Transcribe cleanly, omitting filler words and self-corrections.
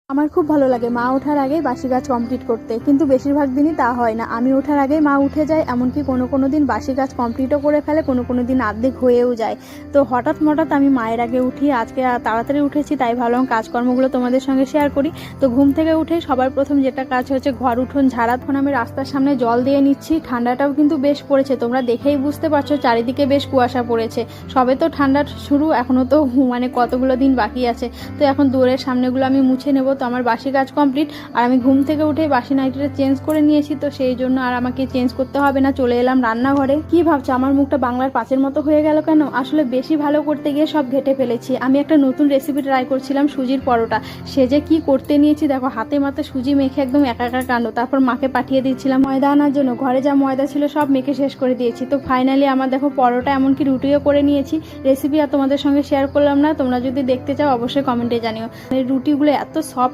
আমার খুব ভালো লাগে মা ওঠার আগেই বাসি কাজ কমপ্লিট করতে, কিন্তু বেশিরভাগ দিনই তা হয় না। আমি ওঠার আগেই মা উঠে যায়, এমনকি কোনো দিন বাসি কাজ কমপ্লিটও করে ফেলে, কোনো দিন অর্ধেক হয়েও যায়। তো হঠাৎ আমি মায়ের আগে উঠি। আজকে তাড়াতাড়ি উঠেছি, তাই ভাবলাম কাজকর্মগুলো তোমাদের সঙ্গে শেয়ার করি। তো ঘুম থেকে উঠে সবার প্রথম যেটা কাজ হচ্ছে ঘর উঠোন ঝাড়া। এখন আমি রাস্তার সামনে জল দিয়ে নিচ্ছি। ঠান্ডাটাও কিন্তু বেশ পড়েছে, তোমরা দেখেই বুঝতে পারছো চারিদিকে বেশ কুয়াশা পড়েছে। সবে তো ঠান্ডা শুরু, এখনও তো কতগুলো দিন বাকি আছে। তো এখন দুয়ারের সামনেগুলো আমি মুছে নেব। তো আমার বাসি কাজ কমপ্লিট, আর আমি ঘুম থেকে উঠে বাসি নাইটিটা চেঞ্জ করে নিয়েছি, তো সেই জন্য আর আমাকে চেঞ্জ করতে হবে না। চলে এলাম রান্নাঘরে। কি ভাবছো আমার মুখটা বাংলার পাঁচের মতো হয়ে গেল কেন? আসলে বেশি ভালো করতে গিয়ে সব ঘেটে ফেলেছি। আমি একটা নতুন রেসিপি ট্রাই করছিলাম, সুজির পরোটা। সে যে কি করতে নিয়েছি দেখো, হাতে মাথে সুজি মেখে একদম একাকার কাণ্ড। তারপর মাকে পাঠিয়ে দিচ্ছিলাম ময়দা আনার জন্য। ঘরে যা ময়দা ছিল সব মেখে শেষ করে দিয়েছি। তো ফাইনালি আমার দেখো পরোটা, এমনকি রুটিও করে নিয়েছি। রেসিপি আর তোমাদের সঙ্গে শেয়ার করলাম না, তোমরা যদি দেখতে চাও অবশ্যই কমেন্টে জানিও। রুটিগুলো এত সফট